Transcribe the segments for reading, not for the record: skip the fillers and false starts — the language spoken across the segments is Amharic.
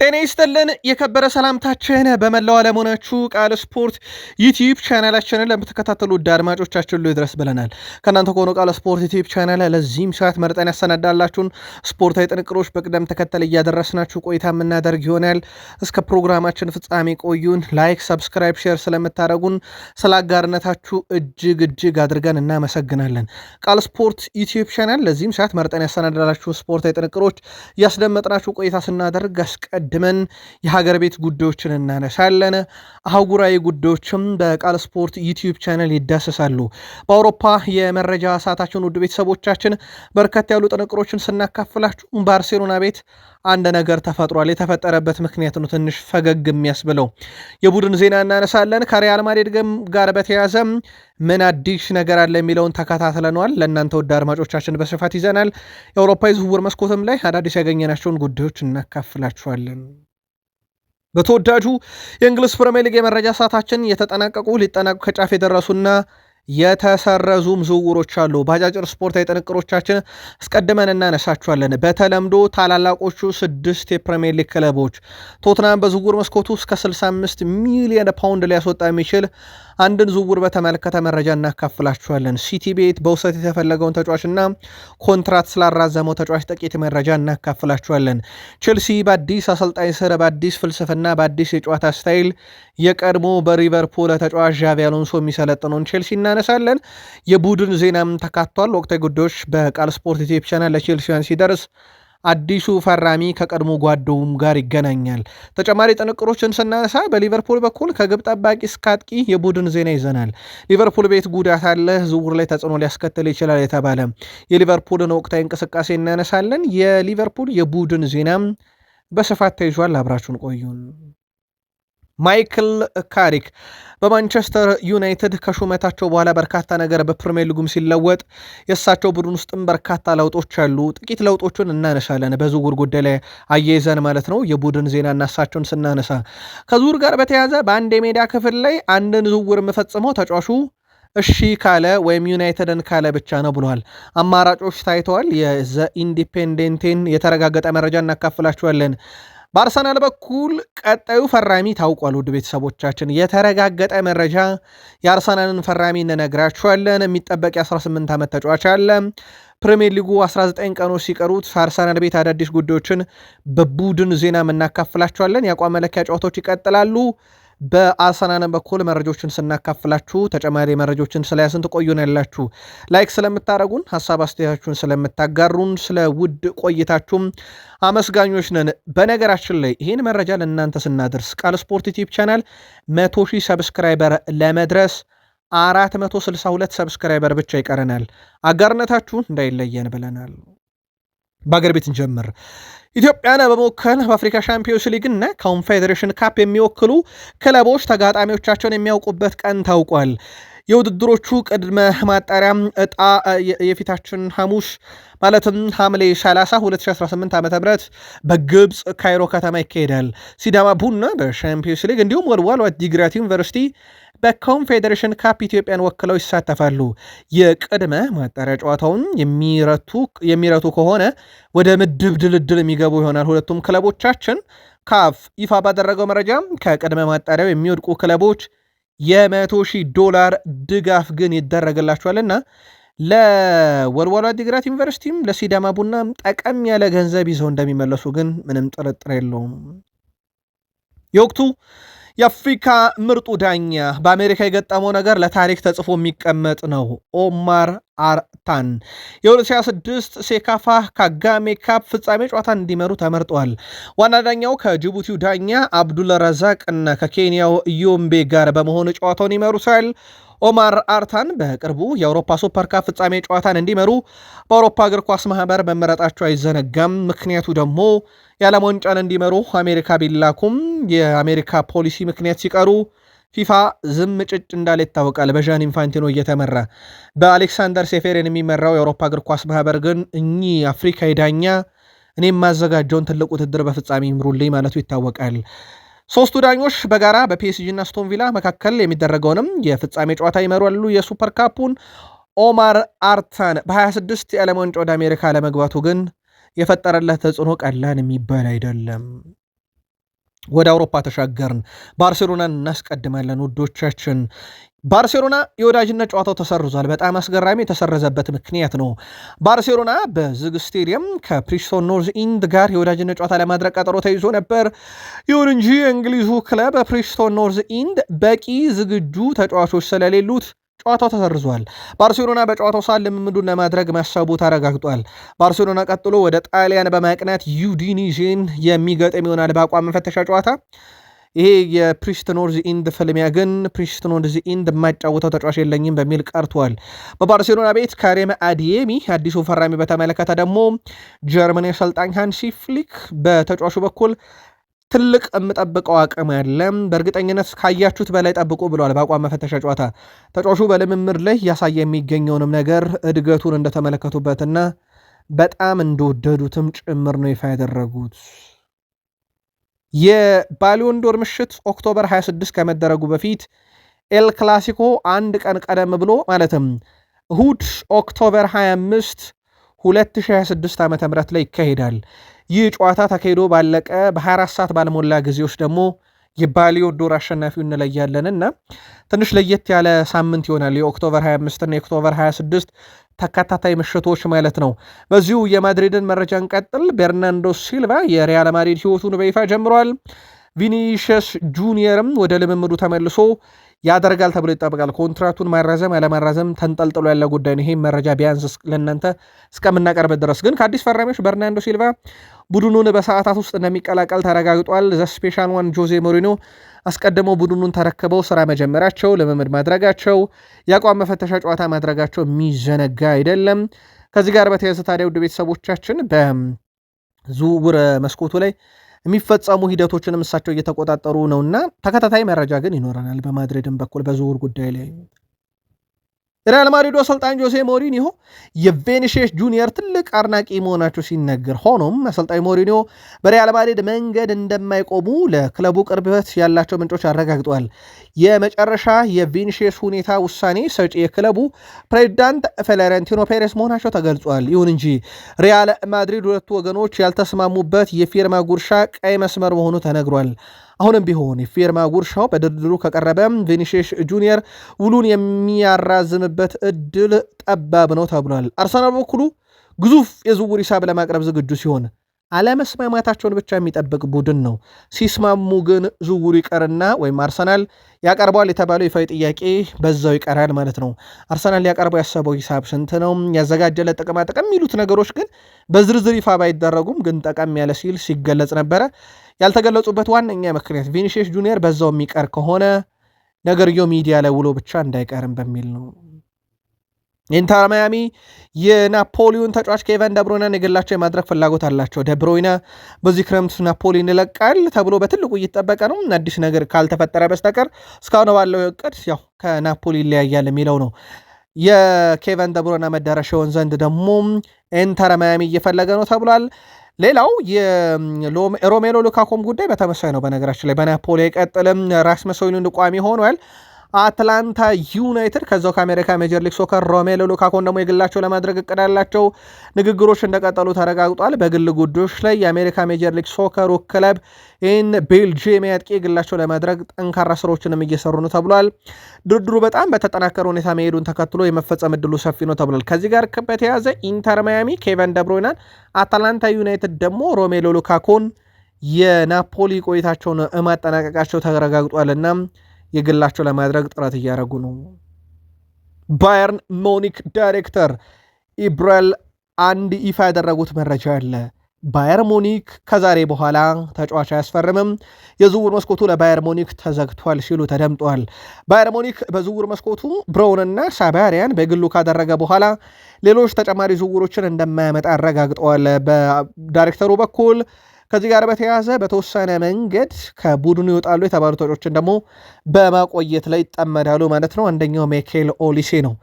ጤና ይስጥልን የከበረ ሰላምታችን በመላው ዓለም ሆናችሁ ቃል ስፖርት ዩቲዩብ ቻናላችንን ለምትከታተሉ ውድ አድማጮቻችን ይድረስ ብለናል። ከእናንተ ከሆነ ቃል ስፖርት ዩቲዩብ ቻናል ለዚህም ሰዓት መርጠን ያሰናዳላችሁን ስፖርታዊ ጥንቅሮች በቅደም ተከተል እያደረስናችሁ ቆይታ የምናደርግ ይሆናል። እስከ ፕሮግራማችን ፍጻሜ ቆዩን። ላይክ፣ ሰብስክራይብ፣ ሼር ስለምታደረጉን ስለ አጋርነታችሁ እጅግ አድርገን እናመሰግናለን። ቃል ስፖርት ዩቲዩብ ቻናል ለዚህም ሰዓት መርጠን ያሰናዳላችሁ ስፖርታዊ ጥንቅሮች እያስደመጥናችሁ ቆይታ ስናደርግ አስቀድመን የሀገር ቤት ጉዳዮችን እናነሳለን። አህጉራዊ ጉዳዮችም በቃል ስፖርት ዩቲዩብ ቻናል ይዳሰሳሉ። በአውሮፓ የመረጃ ሰዓታችን ውድ ቤተሰቦቻችን በርከት ያሉ ጥንቅሮችን ስናካፍላችሁ ባርሴሎና ቤት አንድ ነገር ተፈጥሯል። የተፈጠረበት ምክንያት ነው ትንሽ ፈገግ የሚያስብለው። የቡድን ዜና እናነሳለን። ከሪያል ማድሪድ ጋር በተያያዘ ምን አዲስ ነገር አለ የሚለውን ተከታትለነዋል። ለእናንተ ውድ አድማጮቻችን በስፋት ይዘናል። የአውሮፓ የዝውውር መስኮትም ላይ አዳዲስ ያገኘናቸውን ጉዳዮች እናካፍላችኋለን። በተወዳጁ የእንግሊዝ ፕሪሚየር ሊግ የመረጃ ሰዓታችን ሊጠናቀቁ ከጫፍ የደረሱና የተሰረዙም ዝውውሮች አሉ። በአጫጭር ስፖርታዊ ጥንቅሮቻችን አስቀድመን እናነሳቸዋለን። በተለምዶ ታላላቆቹ 6 የፕሪሚየር ሊግ ክለቦች ቶትናም በዝውውር መስኮቱ እስከ 65 ሚሊዮን ፓውንድ ሊያስወጣ የሚችል አንድን ዝውውር በተመለከተ መረጃ እናካፍላችኋለን። ሲቲ ቤት በውሰት የተፈለገውን ተጫዋችና ኮንትራት ስላራዘመው ተጫዋች ጥቂት መረጃ እናካፍላችኋለን። ቼልሲ በአዲስ አሰልጣኝ ስር በአዲስ ፍልስፍና በአዲስ የጨዋታ ስታይል የቀድሞ በሊቨርፑል ተጫዋች ዣቪ አሎንሶ የሚሰለጥነውን ቼልሲ እናነሳለን። የቡድን ዜናም ተካቷል። ወቅታዊ ጉዳዮች በቃል ስፖርት ዩቲዩብ ቻናል ለቼልሲያን ሲደርስ አዲሱ ፈራሚ ከቀድሞ ጓደውም ጋር ይገናኛል። ተጨማሪ ጥንቅሮችን ስናነሳ በሊቨርፑል በኩል ከግብ ጠባቂ እስከ አጥቂ የቡድን ዜና ይዘናል። ሊቨርፑል ቤት ጉዳት አለ፣ ዝውውር ላይ ተጽዕኖ ሊያስከትል ይችላል የተባለ የሊቨርፑልን ወቅታዊ እንቅስቃሴ እናነሳለን። የሊቨርፑል የቡድን ዜናም በስፋት ተይዟል። አብራችሁን ቆዩን። ማይክል ካሪክ በማንቸስተር ዩናይትድ ከሹመታቸው በኋላ በርካታ ነገር በፕሪሚየር ሊጉም ሲለወጥ የእሳቸው ቡድን ውስጥም በርካታ ለውጦች አሉ። ጥቂት ለውጦችን እናነሳለን በዝውውር ጉዳይ ላይ አያይዘን ማለት ነው። የቡድን ዜና እና እሳቸውን ስናነሳ ከዝውውር ጋር በተያያዘ በአንድ የሜዳ ክፍል ላይ አንድን ዝውውር የምፈጽመው ተጫዋቹ እሺ ካለ ወይም ዩናይትድን ካለ ብቻ ነው ብለዋል። አማራጮች ታይተዋል። የዘ ኢንዲፔንደንቴን የተረጋገጠ መረጃ እናካፍላችኋለን። በአርሰናል በኩል ቀጣዩ ፈራሚ ታውቋል። ውድ ቤተሰቦቻችን የተረጋገጠ መረጃ የአርሰናልን ፈራሚ እንነግራችኋለን። የሚጠበቅ የ18 ዓመት ተጫዋች አለ። ፕሪሚየር ሊጉ 19 ቀኖች ሲቀሩት አርሰናል ቤት አዳዲስ ጉዳዮችን በቡድን ዜና እናካፍላችኋለን። የአቋም መለኪያ ጨዋታዎች ይቀጥላሉ። በአርሰናል በኩል መረጃዎችን ስናካፍላችሁ ተጨማሪ መረጃዎችን ስለያዝን ትቆዩን ያላችሁ ላይክ ስለምታደረጉን ሀሳብ አስተያየታችሁን ስለምታጋሩን ስለ ውድ ቆይታችሁም አመስጋኞች ነን። በነገራችን ላይ ይህን መረጃ ለእናንተ ስናደርስ ቃል ስፖርት ዩቲዩብ ቻናል 100,000 ሰብስክራይበር ለመድረስ 462 ሰብስክራይበር ብቻ ይቀረናል። አጋርነታችሁን እንዳይለየን ብለናል። በአገር ቤት እንጀምር። ኢትዮጵያን በመወከል በአፍሪካ ሻምፒዮንስ ሊግ እና ኮንፌዴሬሽን ካፕ የሚወክሉ ክለቦች ተጋጣሚዎቻቸውን የሚያውቁበት ቀን ታውቋል። የውድድሮቹ ቅድመ ማጣሪያ እጣ የፊታችን ሐሙስ ማለትም ሐምሌ 30 2018 ዓ.ም በግብፅ ካይሮ ከተማ ይካሄዳል። ሲዳማ ቡና በሻምፒዮንስ ሊግ እንዲሁም ወልዋሎ ዓዲግራት ዩኒቨርሲቲ በኮንፌዴሬሽን ካፕ ኢትዮጵያን ወክለው ይሳተፋሉ። የቅድመ ማጣሪያ ጨዋታውን የሚረቱ ከሆነ ወደ ምድብ ድልድል የሚገቡ ይሆናል። ሁለቱም ክለቦቻችን ካፍ ይፋ ባደረገው መረጃ ከቅድመ ማጣሪያው የሚወድቁ ክለቦች $100,000 ድጋፍ ግን ይደረግላቸዋልና ለወልዋሎ ዓዲግራት ዩኒቨርሲቲም ለሲዳማ ቡናም ጠቀም ያለ ገንዘብ ይዘው እንደሚመለሱ ግን ምንም ጥርጥር የለውም። የወቅቱ የአፍሪካ ምርጡ ዳኛ በአሜሪካ የገጠመው ነገር ለታሪክ ተጽፎ የሚቀመጥ ነው። ኦማር አርታን የ2026 ሴካፋ ካጋሜ ካፕ ፍጻሜ ጨዋታ እንዲመሩ ተመርጠዋል። ዋና ዳኛው ከጅቡቲው ዳኛ አብዱል ረዛቅ እና ከኬንያው ዮምቤ ጋር በመሆን ጨዋታውን ይመሩታል። ኦማር አርታን በቅርቡ የአውሮፓ ሱፐር ካፕ ፍጻሜ ጨዋታን እንዲመሩ በአውሮፓ እግር ኳስ ማህበር መመረጣቸው አይዘነጋም። ምክንያቱ ደግሞ የዓለም ዋንጫን እንዲመሩ አሜሪካ ቢላኩም የአሜሪካ ፖሊሲ ምክንያት ሲቀሩ ፊፋ ዝም ጭጭ እንዳለ ይታወቃል። በዣን ኢንፋንቲኖ እየተመራ በአሌክሳንደር ሴፌሬን የሚመራው የአውሮፓ እግር ኳስ ማህበር ግን እኚህ አፍሪካዊ ዳኛ እኔ የማዘጋጀውን ትልቅ ውድድር በፍጻሜ ይምሩልኝ ማለቱ ይታወቃል። ሶስቱ ዳኞች በጋራ በፒኤስጂ እና አስቶን ቪላ መካከል የሚደረገውንም የፍጻሜ ጨዋታ ይመራሉ። የሱፐር ካፑን ኦማር አርታን በ26 የዓለም ዋንጫ ወደ አሜሪካ ለመግባቱ ግን የፈጠረለት ተጽዕኖ ቀላል የሚባል አይደለም። ወደ አውሮፓ ተሻገርን። ባርሴሎናን እናስቀድማለን ውዶቻችን። ባርሴሎና የወዳጅነት ጨዋታው ተሰርዟል። በጣም አስገራሚ የተሰረዘበት ምክንያት ነው። ባርሴሎና በዝግ ስቴዲየም ከፕሪስቶን ኖርዝ ኢንድ ጋር የወዳጅነት ጨዋታ ለማድረግ ቀጠሮ ተይዞ ነበር። ይሁን እንጂ የእንግሊዙ ክለብ ፕሪስቶን ኖርዝ ኢንድ በቂ ዝግጁ ተጫዋቾች ስለሌሉት ጨዋታው ተሰርዟል። ባርሴሎና በጨዋታው ሰዓት ልምምዱን ለማድረግ ማሰቡ ተረጋግጧል። ባርሴሎና ቀጥሎ ወደ ጣሊያን በማቅናት ዩዲኒዜን የሚገጥም ይሆናል በአቋም መፈተሻ ጨዋታ። ይሄ የፕሪስቶኖርዝ ኢንድ ፍልሚያ ግን ፕሪስቶኖርዝ ኢንድ የማይጫወተው ተጫዋች የለኝም በሚል ቀርቷል። በባርሴሎና ቤት ካሪም አዲየሚ አዲሱ ፈራሚ በተመለከተ ደግሞ ጀርመን አሰልጣኝ ሃንሲ ፍሊክ በተጫዋቹ በኩል ትልቅ የምጠብቀው አቅም ያለ በእርግጠኝነት ካያችሁት በላይ ጠብቁ ብለዋል። በአቋም መፈተሻ ጨዋታ ተጫዋቹ በልምምድ ላይ ያሳየ የሚገኘውንም ነገር እድገቱን እንደተመለከቱበትና በጣም እንደወደዱትም ጭምር ነው ይፋ ያደረጉት። የባሊዮንዶር ምሽት ኦክቶበር 26 ከመደረጉ በፊት ኤል ክላሲኮ አንድ ቀን ቀደም ብሎ ማለትም እሁድ ኦክቶበር 25 2026 ዓ.ም ላይ ይካሄዳል። ይህ ጨዋታ ተካሂዶ ባለቀ በ24 ሰዓት ባልሞላ ጊዜዎች ደግሞ የባሊዮንዶር አሸናፊው እንለያለንና ትንሽ ለየት ያለ ሳምንት ይሆናል። የኦክቶበር 25 እና የኦክቶበር 26 ተከታታይ ምሽቶች ማለት ነው። በዚሁ የማድሪድን መረጃ እንቀጥል። ቤርናንዶ ሲልቫ የሪያል ማድሪድ ህይወቱን በይፋ ጀምሯል። ቪኒሺየስ ጁኒየርም ወደ ልምምዱ ተመልሶ ያደርጋል ተብሎ ይጠበቃል። ኮንትራቱን ማራዘም አለማራዘም ተንጠልጥሎ ያለ ጉዳይ ነው። ይህም መረጃ ቢያንስ ለእናንተ እስከምናቀርብ ድረስ ግን ከአዲስ ፈራሚዎች ቤርናንዶ ሲልቫ ቡድኑን በሰዓታት ውስጥ እንደሚቀላቀል ተረጋግጧል። ዘ ስፔሻል ዋን ጆዜ ሞሪኖ አስቀድመው ቡድኑን ተረክበው ስራ መጀመራቸው፣ ልምምድ ማድረጋቸው፣ የአቋም መፈተሻ ጨዋታ ማድረጋቸው የሚዘነጋ አይደለም። ከዚህ ጋር በተያያዘ ታዲያ ውድ ቤተሰቦቻችን በዝውውር መስኮቱ ላይ የሚፈጸሙ ሂደቶችንም እሳቸው እየተቆጣጠሩ ነውና ተከታታይ መረጃ ግን ይኖረናል። በማድሪድም በኩል በዝውውር ጉዳይ ላይ ሪያል ማድሪዱ አሰልጣኝ ጆሴ ሞሪኒዮ የቪኒሺየስ ጁኒየር ትልቅ አድናቂ መሆናቸው ሲነገር፣ ሆኖም አሰልጣኝ ሞሪኒዮ በሪያል ማድሪድ መንገድ እንደማይቆሙ ለክለቡ ቅርበት ያላቸው ምንጮች አረጋግጠዋል። የመጨረሻ የቪኒሺየስ ሁኔታ ውሳኔ ሰጪ የክለቡ ፕሬዚዳንት ፍሎሬንቲኖ ፔሬስ መሆናቸው ተገልጿል። ይሁን እንጂ ሪያል ማድሪድ ሁለቱ ወገኖች ያልተስማሙበት የፊርማ ጉርሻ ቀይ መስመር መሆኑ ተነግሯል። አሁንም ቢሆን የፊርማ ጉርሻው በድርድሩ ከቀረበ ቪኒሺየስ ጁኒየር ውሉን የሚያራዝምበት እድል ጠባብ ነው ተብሏል። አርሰናል በኩሉ ግዙፍ የዝውውር ሂሳብ ለማቅረብ ዝግጁ ሲሆን አለመስማማታቸውን ብቻ የሚጠብቅ ቡድን ነው። ሲስማሙ ግን ዝውውሩ ይቀርና ወይም አርሰናል ያቀርበዋል የተባለው ይፋዊ ጥያቄ በዛው ይቀራል ማለት ነው። አርሰናል ሊያቀርበው ያሰበው ሂሳብ ስንት ነው? ያዘጋጀለት ጥቅማጥቅም የሚሉት ነገሮች ግን በዝርዝር ይፋ ባይደረጉም ግን ጠቀም ያለ ሲል ሲገለጽ ነበረ። ያልተገለጹበት ዋነኛ ምክንያት ቪኒሺየስ ጁኒየር በዛው የሚቀር ከሆነ ነገርየው ሚዲያ ላይ ውሎ ብቻ እንዳይቀርም በሚል ነው። ኢንተር ማያሚ የናፖሊዮን ተጫዋች ኬቨን ደብሮይናን የግላቸው የማድረግ ፍላጎት አላቸው። ደብሮይና በዚህ ክረምት ናፖሊን ይለቃል ተብሎ በትልቁ እየተጠበቀ ነው። አዲስ ነገር ካልተፈጠረ በስተቀር እስካሁን ባለው እቅድ ያው ከናፖሊ ይለያያል የሚለው ነው። የኬቨን ደብሮይና መዳረሻ ይሆን ዘንድ ደግሞ ኢንተር ማያሚ እየፈለገ ነው ተብሏል። ሌላው የሮሜሎ ሉካኮም ጉዳይ በተመሳይ ነው። በነገራችን ላይ በናፖሊ አይቀጥልም። ራስመስ ሆይሉንድ ቋሚ ሆኗል። አትላንታ ዩናይትድ ከዛው ከአሜሪካ ሜጀር ሊግ ሶከር ሮሜሎ ሉካኮን ደግሞ የግላቸው ለማድረግ እቅድ ያላቸው ንግግሮች እንደቀጠሉ ተረጋግጧል። በግል ጉዳዮች ላይ የአሜሪካ ሜጀር ሊግ ሶከሩ ክለብ ይህን ቤልጅየም አጥቂ የግላቸው ለማድረግ ጠንካራ ስራዎችንም እየሰሩ ነው ተብሏል። ድርድሩ በጣም በተጠናከረ ሁኔታ መሄዱን ተከትሎ የመፈጸም እድሉ ሰፊ ነው ተብሏል። ከዚህ ጋር በተያያዘ ኢንተር ማያሚ ኬቨን ደብሮይናን፣ አትላንታ ዩናይትድ ደግሞ ሮሜሎ ሉካኮን የናፖሊ ቆይታቸውን ማጠናቀቃቸው ተረጋግጧልና የግላቸው ለማድረግ ጥረት እያደረጉ ነው። ባየርን ሙኒክ ዳይሬክተር ኢብራል አንድ ይፋ ያደረጉት መረጃ አለ። ባየር ሙኒክ ከዛሬ በኋላ ተጫዋች አያስፈርምም፣ የዝውውር መስኮቱ ለባየር ሙኒክ ተዘግቷል ሲሉ ተደምጧል። ባየር ሙኒክ በዝውውር መስኮቱ ብራውንና ሳባሪያን በግሉ ካደረገ በኋላ ሌሎች ተጨማሪ ዝውውሮችን እንደማያመጣ አረጋግጠዋል በዳይሬክተሩ በኩል። ከዚህ ጋር በተያያዘ በተወሰነ መንገድ ከቡድኑ ይወጣሉ የተባሉ ተጫዋቾችን ደግሞ በማቆየት ላይ ይጠመዳሉ ማለት ነው። አንደኛው ሚኬል ኦሊሴ ነው።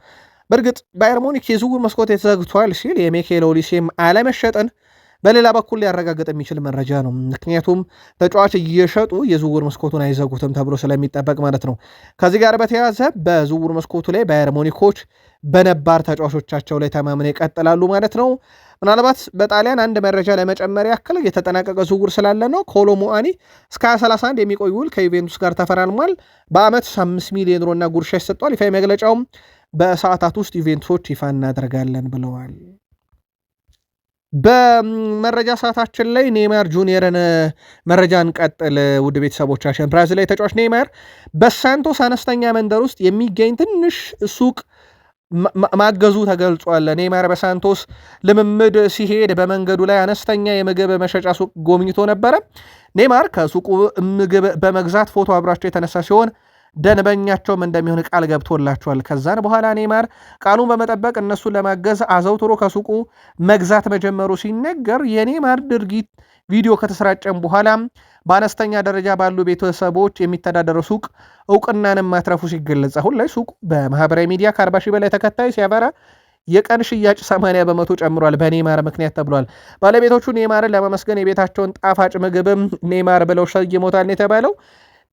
በእርግጥ ባየር ሙኒክ የዝውውር መስኮት የተዘግቷል ሲል የሚኬል ኦሊሴም አለመሸጥን በሌላ በኩል ሊያረጋግጥ የሚችል መረጃ ነው። ምክንያቱም ተጫዋች እየሸጡ የዝውውር መስኮቱን አይዘጉትም ተብሎ ስለሚጠበቅ ማለት ነው። ከዚህ ጋር በተያያዘ በዝውውር መስኮቱ ላይ ባየር ሙኒኮች በነባር ተጫዋቾቻቸው ላይ ተማምነው ይቀጥላሉ ማለት ነው። ምናልባት በጣሊያን አንድ መረጃ ለመጨመር ያክል የተጠናቀቀ ዝውውር ስላለ ነው። ኮሎ ሙአኒ እስከ 2031 የሚቆይ ውል ከዩቬንቱስ ጋር ተፈራርሟል። በአመት 5 ሚሊዮን ዩሮ እና ጉርሻ ይሰጠዋል። ይፋ መግለጫውም በሰዓታት ውስጥ ዩቬንቱሶች ይፋ እናደርጋለን ብለዋል። በመረጃ ሰዓታችን ላይ ኔይማር ጁኒየርን መረጃ እንቀጥል። ውድ ቤተሰቦቻችን ብራዚላዊ ተጫዋች ኔይማር በሳንቶስ አነስተኛ መንደር ውስጥ የሚገኝ ትንሽ ሱቅ ማገዙ ተገልጿል። ኔይማር በሳንቶስ ልምምድ ሲሄድ በመንገዱ ላይ አነስተኛ የምግብ መሸጫ ሱቅ ጎብኝቶ ነበረ። ኔይማር ከሱቁ ምግብ በመግዛት ፎቶ አብራቸው የተነሳ ሲሆን ደንበኛቸውም እንደሚሆን ቃል ገብቶላቸዋል። ከዛን በኋላ ኔይማር ቃሉን በመጠበቅ እነሱን ለማገዝ አዘውትሮ ከሱቁ መግዛት መጀመሩ ሲነገር የኔይማር ድርጊት ቪዲዮ ከተሰራጨም በኋላ በአነስተኛ ደረጃ ባሉ ቤተሰቦች የሚተዳደረው ሱቅ እውቅናንም ማትረፉ ሲገለጽ አሁን ላይ ሱቁ በማህበራዊ ሚዲያ ከ40 ሺህ በላይ ተከታይ ሲያበራ የቀን ሽያጭ 80 በመቶ ጨምሯል በኔይማር ምክንያት ተብሏል። ባለቤቶቹ ኔይማርን ለማመስገን የቤታቸውን ጣፋጭ ምግብም ኔይማር ብለው ሰይሞታል የተባለው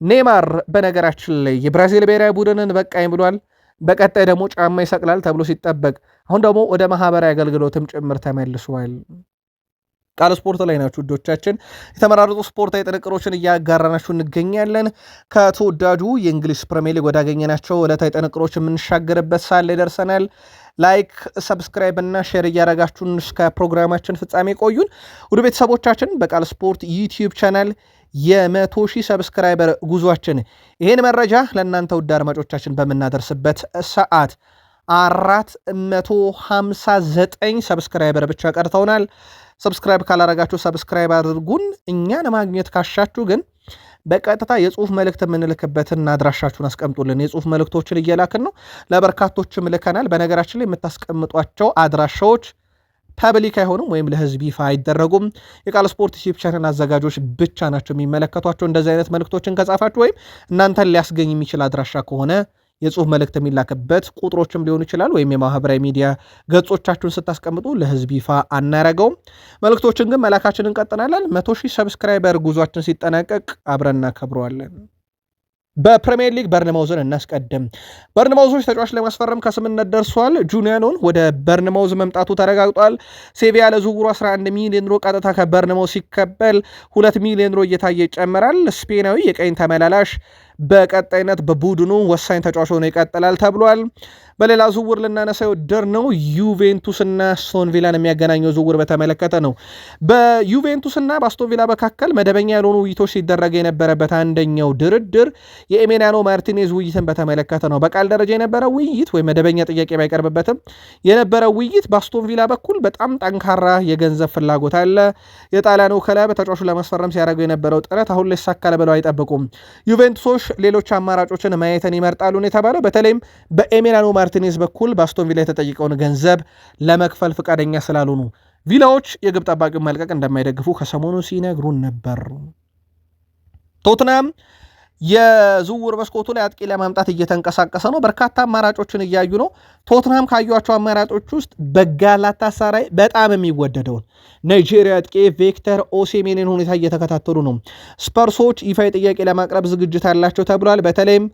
ኔይማር በነገራችን ላይ የብራዚል ብሔራዊ ቡድንን በቃኝ ብሏል። በቀጣይ ደግሞ ጫማ ይሰቅላል ተብሎ ሲጠበቅ አሁን ደግሞ ወደ ማህበራዊ አገልግሎትም ጭምር ተመልሷል። ቃል ስፖርት ላይ ናችሁ ውዶቻችን። የተመራረጡ ስፖርታዊ ጥንቅሮችን እያጋራናችሁ እንገኛለን። ከተወዳጁ የእንግሊዝ ፕሪሚየር ሊግ ወዳገኘናቸው ዕለታዊ ጥንቅሮች የምንሻገርበት ሳለ ደርሰናል። ላይክ፣ ሰብስክራይብ እና ሼር እያረጋችሁን እስከ ፕሮግራማችን ፍጻሜ ቆዩን። ውድ ቤተሰቦቻችን በቃል ስፖርት ዩቲዩብ ቻናል የ100,000 ሰብስክራይበር ጉዟችን ይህን መረጃ ለእናንተ ውድ አድማጮቻችን በምናደርስበት ሰዓት 459 ሰብስክራይበር ብቻ ቀርተውናል። ሰብስክራይብ ካላረጋችሁ ሰብስክራይብ አድርጉን። እኛን ማግኘት ካሻችሁ ግን በቀጥታ የጽሁፍ መልእክት የምንልክበትን አድራሻችሁን አስቀምጡልን። የጽሁፍ መልእክቶችን እየላክን ነው፣ ለበርካቶችም ልከናል። በነገራችን ላይ የምታስቀምጧቸው አድራሻዎች ፐብሊክ አይሆኑም ወይም ለህዝብ ይፋ አይደረጉም። የቃል ስፖርት ዩቲዩብ ቻናል አዘጋጆች ብቻ ናቸው የሚመለከቷቸው። እንደዚህ አይነት መልእክቶችን ከጻፋችሁ ወይም እናንተን ሊያስገኝ የሚችል አድራሻ ከሆነ የጽሁፍ መልእክት የሚላክበት ቁጥሮችም ሊሆኑ ይችላል፣ ወይም የማህበራዊ ሚዲያ ገጾቻችሁን ስታስቀምጡ ለህዝብ ይፋ አናረገውም። መልእክቶችን ግን መላካችን እንቀጥናለን። 100,000 ሰብስክራይበር ጉዟችን ሲጠናቀቅ አብረን እናከብረዋለን። በፕሪሚየር ሊግ በርንማውዝን እናስቀድም። በርንማውዞች ተጫዋች ለማስፈረም ከስምነት ደርሷል። ጁኒያኖን ወደ በርንማውዝ መምጣቱ ተረጋግጧል። ሴቪያ ለዝውውሩ 11 ሚሊዮን ዩሮ ቀጥታ ከበርንማውዝ ሲከበል 2 ሚሊዮን ዩሮ እየታየ ይጨምራል። ስፔናዊ የቀኝ ተመላላሽ በቀጣይነት በቡድኑ ወሳኝ ተጫዋች ሆኖ ይቀጥላል ተብሏል። በሌላ ዝውውር ልናነሳ የወደድነው ዩቬንቱስና አስቶን ቪላን የሚያገናኘው ዝውውር በተመለከተ ነው። በዩቬንቱስና በአስቶን ቪላ መካከል መደበኛ ያልሆኑ ውይይቶች ሲደረግ የነበረበት አንደኛው ድርድር የኤሜሊያኖ ማርቲኔዝ ውይይትን በተመለከተ ነው። በቃል ደረጃ የነበረው ውይይት ወይም መደበኛ ጥያቄ ባይቀርብበትም የነበረው ውይይት በአስቶን ቪላ በኩል በጣም ጠንካራ የገንዘብ ፍላጎት አለ። የጣሊያኑ ክለብ ተጫዋቹ ለማስፈረም ሲያደርገው የነበረው ጥረት አሁን ላይ ይሳካል ብለው አይጠብቁም። ዩቬንቱሶች ሌሎች አማራጮችን ማየትን ይመርጣሉ ነው የተባለው። በተለይም በኤሜሊያኖ ማርቲኔዝ በኩል በአስቶን ቪላ የተጠየቀውን ገንዘብ ለመክፈል ፈቃደኛ ስላልሆኑ ቪላዎች የግብ ጠባቂውን መልቀቅ እንደማይደግፉ ከሰሞኑ ሲነግሩን ነበር። ቶትናም የዝውውር መስኮቱ ላይ አጥቂ ለማምጣት እየተንቀሳቀሰ ነው። በርካታ አማራጮችን እያዩ ነው። ቶትናም ካዩቸው አማራጮች ውስጥ በጋላታሳራይ በጣም የሚወደደውን ናይጄሪያ አጥቂ ቪክተር ኦሲሜንን ሁኔታ እየተከታተሉ ነው። ስፐርሶች ይፋዊ ጥያቄ ለማቅረብ ዝግጅት አላቸው ተብሏል። በተለይም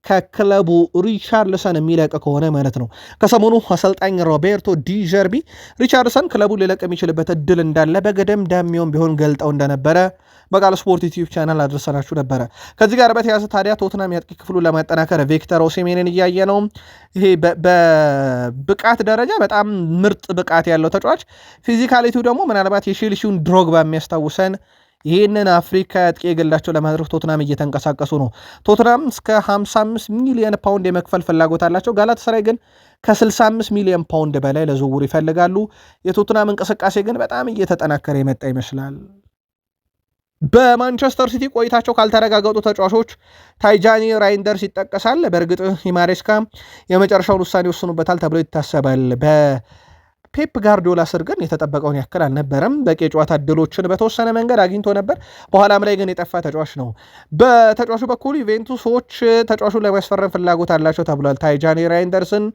ከክለቡ ሪቻርልሰን የሚለቅ ከሆነ ማለት ነው። ከሰሞኑ አሰልጣኝ ሮቤርቶ ዲጀርቢ ሪቻርልሰን ክለቡ ሊለቅ የሚችልበት እድል እንዳለ በገደም ዳሚውን ቢሆን ገልጠው እንደነበረ በቃል ስፖርት ዩቲዩብ ቻናል አድርሰናችሁ ነበረ። ከዚህ ጋር በተያያዘ ታዲያ ቶትናም የአጥቂ ክፍሉን ለማጠናከር ቪክተር ኦሲሜንን እያየ ነው። ይሄ በብቃት ደረጃ በጣም ምርጥ ብቃት ያለው ተጫዋች፣ ፊዚካሊቲው ደግሞ ምናልባት የቼልሲውን ድሮግባ የሚያስታውሰን ይህንን አፍሪካ አጥቂ የግላቸው ለማድረግ ቶትናም እየተንቀሳቀሱ ነው። ቶትናም እስከ 55 ሚሊዮን ፓውንድ የመክፈል ፍላጎት አላቸው። ጋላታሳራይ ግን ከ65 ሚሊዮን ፓውንድ በላይ ለዝውውር ይፈልጋሉ። የቶትናም እንቅስቃሴ ግን በጣም እየተጠናከረ የመጣ ይመስላል። በማንቸስተር ሲቲ ቆይታቸው ካልተረጋገጡ ተጫዋቾች ታይጃኒ ራይንደርስ ይጠቀሳል። በእርግጥ ማሬስካ የመጨረሻውን ውሳኔ ወስኑበታል ተብሎ ይታሰባል። ፔፕ ጋርዲዮላ ስር ግን የተጠበቀውን ያክል አልነበረም። በቂ የጨዋታ እድሎችን በተወሰነ መንገድ አግኝቶ ነበር። በኋላም ላይ ግን የጠፋ ተጫዋች ነው። በተጫዋቹ በኩል ዩቬንቱሶች ተጫዋቹን ለማስፈረም ፍላጎት አላቸው ተብሏል። ታይጃኒ ራይንደርስን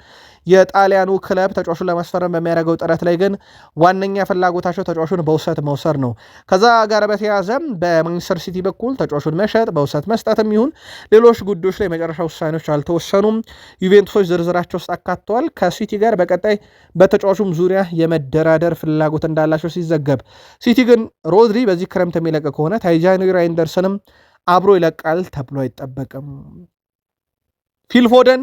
የጣሊያኑ ክለብ ተጫዋቹን ለማስፈረም በሚያደርገው ጥረት ላይ ግን ዋነኛ ፍላጎታቸው ተጫዋቹን በውሰት መውሰድ ነው። ከዛ ጋር በተያያዘም በማንቸስተር ሲቲ በኩል ተጫዋቹን መሸጥ በውሰት መስጠትም ይሁን ሌሎች ጉዳዮች ላይ መጨረሻ ውሳኔዎች አልተወሰኑም። ዩቬንቱሶች ዝርዝራቸው ውስጥ አካተዋል። ከሲቲ ጋር በቀጣይ በተጫዋቹም ዙሪያ የመደራደር ፍላጎት እንዳላቸው ሲዘገብ፣ ሲቲ ግን ሮድሪ በዚህ ክረምት የሚለቅ ከሆነ ታይጃኒ ራይንደርስንም አብሮ ይለቃል ተብሎ አይጠበቅም። ፊል ፎደን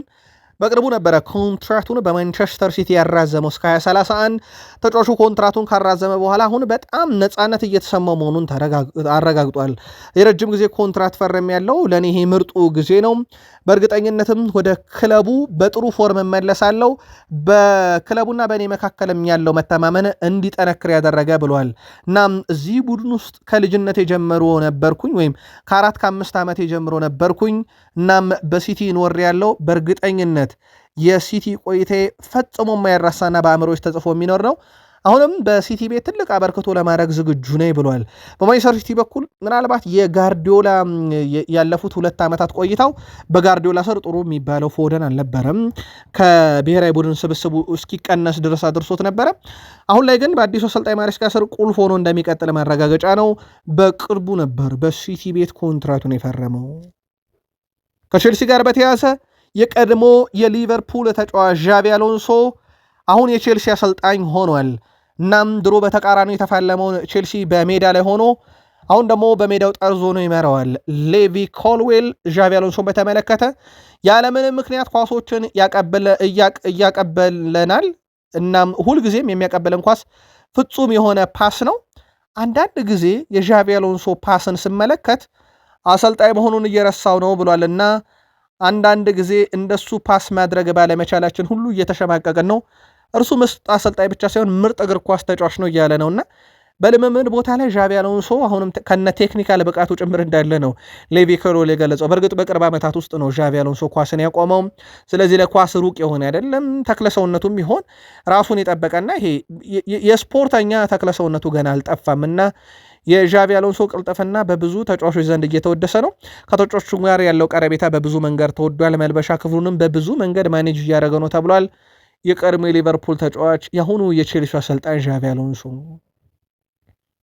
በቅርቡ ነበረ ኮንትራቱን በማንቸስተር ሲቲ ያራዘመው እስከ 2031። ተጫዋቹ ኮንትራቱን ካራዘመ በኋላ አሁን በጣም ነፃነት እየተሰማው መሆኑን አረጋግጧል። የረጅም ጊዜ ኮንትራት ፈርም ያለው ለእኔ ይሄ ምርጡ ጊዜ ነው። በእርግጠኝነትም ወደ ክለቡ በጥሩ ፎርም እመለሳለሁ። በክለቡና በእኔ መካከልም ያለው መተማመን እንዲጠነክር ያደረገ ብሏል። እናም እዚህ ቡድን ውስጥ ከልጅነት የጀመሮ ነበርኩኝ ወይም ከ4-5 ዓመት የጀምሮ ነበርኩኝ። እናም በሲቲ ኖር ያለው በእርግጠኝነት የሲቲ ቆይታ ፈጽሞ የማይረሳና በአእምሮች ተጽፎ የሚኖር ነው። አሁንም በሲቲ ቤት ትልቅ አበርክቶ ለማድረግ ዝግጁ ነኝ ብሏል። በማንቸስተር ሲቲ በኩል ምናልባት የጋርዲዮላ ያለፉት 2 ዓመታት ቆይታው በጋርዲዮላ ስር ጥሩ የሚባለው ፎደን አልነበረም። ከብሔራዊ ቡድን ስብስቡ እስኪቀነስ ድረስ አድርሶት ነበረ። አሁን ላይ ግን በአዲሱ አሰልጣኝ ማሬስካ ስር ቁልፍ ሆኖ እንደሚቀጥል ማረጋገጫ ነው። በቅርቡ ነበር በሲቲ ቤት ኮንትራቱን የፈረመው። ከቼልሲ ጋር በተያያዘ የቀድሞ የሊቨርፑል ተጫዋች ዣቪ አሎንሶ አሁን የቼልሲ አሰልጣኝ ሆኗል። እናም ድሮ በተቃራኒ የተፋለመውን ቼልሲ በሜዳ ላይ ሆኖ አሁን ደግሞ በሜዳው ጠርዞ ነው ይመራዋል። ሌቪ ኮልዌል ዣቪ አሎንሶን በተመለከተ ያለምንም ምክንያት ኳሶችን እያቀበለናል። እናም ሁልጊዜም የሚያቀበለን ኳስ ፍጹም የሆነ ፓስ ነው። አንዳንድ ጊዜ የዣቪ አሎንሶ ፓስን ስመለከት አሰልጣኝ መሆኑን እየረሳው ነው ብሏልና አንዳንድ ጊዜ እንደሱ ፓስ ማድረግ ባለመቻላችን ሁሉ እየተሸማቀቅን ነው። እርሱ ምርጥ አሰልጣኝ ብቻ ሳይሆን ምርጥ እግር ኳስ ተጫዋች ነው እያለ ነውና በልምምድ ቦታ ላይ ዣቪ አሎንሶ አሁንም ከነ ቴክኒካል ብቃቱ ጭምር እንዳለ ነው ሌቪ ኮልዌል የገለጸው። በእርግጥ በቅርብ ዓመታት ውስጥ ነው ዣቪ አሎንሶ ኳስን ያቆመው። ስለዚህ ለኳስ ሩቅ የሆነ አይደለም። ተክለሰውነቱም ይሆን ራሱን የጠበቀና ይሄ የስፖርተኛ ተክለሰውነቱ ገና አልጠፋምና የዣቪ አሎንሶ ቅልጥፍና በብዙ ተጫዋቾች ዘንድ እየተወደሰ ነው። ከተጫዋቾቹ ጋር ያለው ቀረቤታ በብዙ መንገድ ተወዷል። መልበሻ ክፍሉንም በብዙ መንገድ ማኔጅ እያደረገ ነው ተብሏል። የቀድሞ የሊቨርፑል ተጫዋች የአሁኑ የቼልሲ አሰልጣኝ ዣቪ አሎንሶ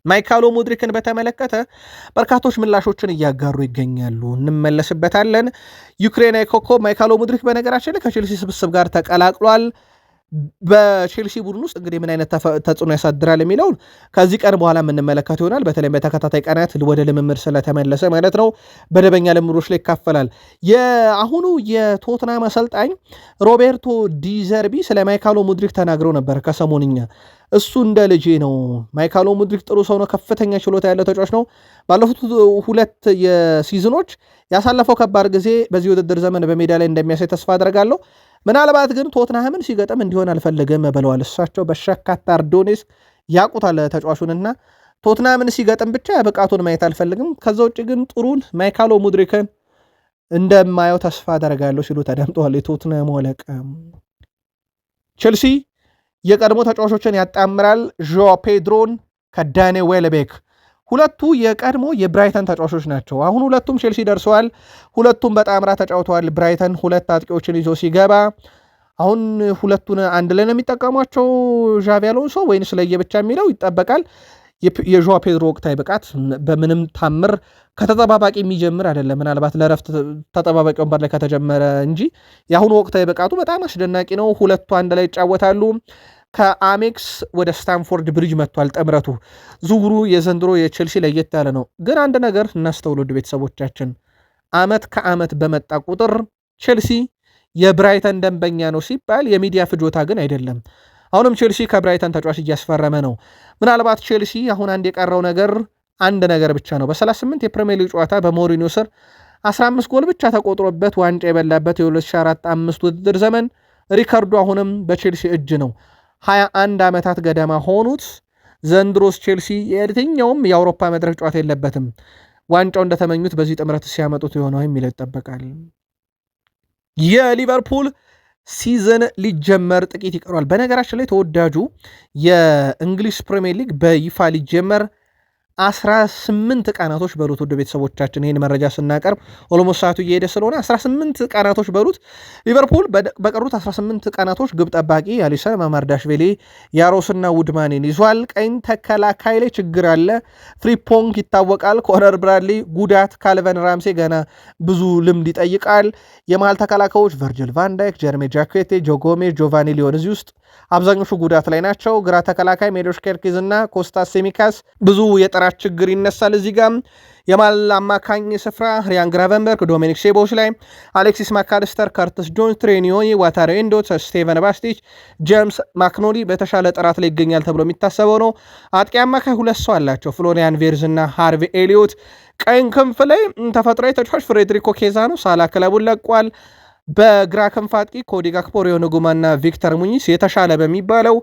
ማይካሎ ሙድሪክን በተመለከተ በርካቶች ምላሾችን እያጋሩ ይገኛሉ። እንመለስበታለን። ዩክሬናዊ ኮከብ ማይካሎ ሙድሪክ በነገራችን ላይ ከቼልሲ ስብስብ ጋር ተቀላቅሏል። በቼልሲ ቡድን ውስጥ እንግዲህ ምን አይነት ተጽዕኖ ያሳድራል የሚለውን ከዚህ ቀን በኋላ የምንመለከት ይሆናል። በተለይም በተከታታይ ቀናት ወደ ልምምድ ስለተመለሰ ማለት ነው በደበኛ ልምምዶች ላይ ይካፈላል። የአሁኑ የቶትናም አሰልጣኝ ሮቤርቶ ዲዘርቢ ስለ ማይካሎ ሙድሪክ ተናግረው ነበር ከሰሞንኛ። እሱ እንደ ልጄ ነው። ማይካሎ ሙድሪክ ጥሩ ሰው ነው። ከፍተኛ ችሎታ ያለው ተጫዋች ነው። ባለፉት 2 የሲዝኖች ያሳለፈው ከባድ ጊዜ በዚህ ውድድር ዘመን በሜዳ ላይ እንደሚያሳይ ተስፋ አደርጋለሁ። ምናልባት ግን ቶትናምን ሲገጥም እንዲሆን አልፈልግም ብለዋል። እሳቸው በሻክታር ዶኔትስክ ያውቁታል ተጫዋቹንና ቶትናምን ሲገጥም ብቻ ብቃቱን ማየት አልፈልግም። ከዛ ውጭ ግን ጥሩን ማይካሎ ሙድሪክን እንደማየው ተስፋ አደርጋለሁ ሲሉ ተደምጠዋል። የቶትናም ወለቃ ቼልሲ የቀድሞ ተጫዋቾችን ያጣምራል። ዦ ፔድሮን ከዳኔ ዌልቤክ ሁለቱ የቀድሞ የብራይተን ተጫዋቾች ናቸው። አሁን ሁለቱም ቼልሲ ደርሰዋል። ሁለቱም በጣምራ ተጫውተዋል። ብራይተን 2 አጥቂዎችን ይዞ ሲገባ አሁን ሁለቱን አንድ ላይ ነው የሚጠቀሟቸው ዣቪ አሎንሶ ወይንስ ለየብቻ የሚለው ይጠበቃል። የዦ ፔድሮ ወቅታዊ ብቃት በምንም ታምር ከተጠባባቂ የሚጀምር አይደለም። ምናልባት ለረፍት ተጠባባቂ ወንበር ላይ ከተጀመረ እንጂ የአሁኑ ወቅታዊ ብቃቱ በጣም አስደናቂ ነው። ሁለቱ አንድ ላይ ይጫወታሉ። ከአሜክስ ወደ ስታንፎርድ ብሪጅ መጥቷል ጥምረቱ። ዝውውሩ የዘንድሮ የቼልሲ ለየት ያለ ነው። ግን አንድ ነገር እናስተውሉ ውድ ቤተሰቦቻችን፣ ዓመት ከዓመት በመጣ ቁጥር ቼልሲ የብራይተን ደንበኛ ነው ሲባል የሚዲያ ፍጆታ ግን አይደለም። አሁንም ቼልሲ ከብራይተን ተጫዋች እያስፈረመ ነው። ምናልባት ቼልሲ አሁን የቀረው ነገር አንድ ነገር ብቻ ነው። በ38 የፕሪሚየር ሊግ ጨዋታ በሞሪኒዮ ስር 15 ጎል ብቻ ተቆጥሮበት ዋንጫ የበላበት የ2004-05 ውድድር ዘመን ሪከርዱ አሁንም በቼልሲ እጅ ነው። 21 ዓመታት ገደማ ሆኑት። ዘንድሮስ ቼልሲ የትኛውም የአውሮፓ መድረክ ጨዋታ የለበትም። ዋንጫው እንደተመኙት በዚህ ጥምረት ሲያመጡት የሆነው የሚለው ይጠበቃል። የሊቨርፑል ሲዝን ሊጀመር ጥቂት ይቀሯል። በነገራችን ላይ ተወዳጁ የእንግሊዝ ፕሪሚየር ሊግ በይፋ ሊጀመር 18 ቀናቶች በሉት ውድ ቤተሰቦቻችን ይህን መረጃ ስናቀርብ ኦሎሞስ ሰዓቱ እየሄደ ስለሆነ 18 ቀናቶች በሉት ሊቨርፑል በቀሩት 18 ቀናቶች ግብ ጠባቂ አሊሰን ማማርዳሽቬሊ ያሮስና ውድማኔን ይዟል። ቀኝ ተከላካይ ላይ ችግር አለ። ፍሪፖንግ ይታወቃል። ኮነር ብራድሊ ጉዳት፣ ካልቨን ራምሴ ገና ብዙ ልምድ ይጠይቃል። የመሃል ተከላካዮች ቨርጅል ቫንዳይክ፣ ጀርሜ ጃኬቴ፣ ጆ ጎሜዝ፣ ጆቫኒ ሊዮን እዚህ ውስጥ አብዛኞቹ ጉዳት ላይ ናቸው። ግራ ተከላካይ ሜሎሽ ኬርኪዝ እና ኮስታስ ሴሚካስ ብዙ የጥራት ችግር ይነሳል። እዚህ ጋር የማል አማካኝ ስፍራ ሪያን ግራቨንበርግ፣ ዶሚኒክ ሴቦች ላይ አሌክሲስ ማካሊስተር፣ ከርትስ ጆንስ፣ ትሬኒዮኒ፣ ዋታሮ ኤንዶ፣ ስቴቨን ባስቲች፣ ጄምስ ማክኖሊ በተሻለ ጥራት ላይ ይገኛል ተብሎ የሚታሰበው ነው። አጥቂ አማካይ ሁለት ሰው አላቸው፣ ፍሎሪያን ቬርዝ እና ሃርቪ ኤሊዮት። ቀኝ ክንፍ ላይ ተፈጥሯዊ ተጫዋች ፍሬድሪኮ ኬዛ ነው። ሳላ ክለቡን ለቋል። በግራ ክንፍ አጥቂ ኮዲ ጋክፖ፣ ሪዮ ንጉማና ቪክተር ሙኒስ የተሻለ በሚባለው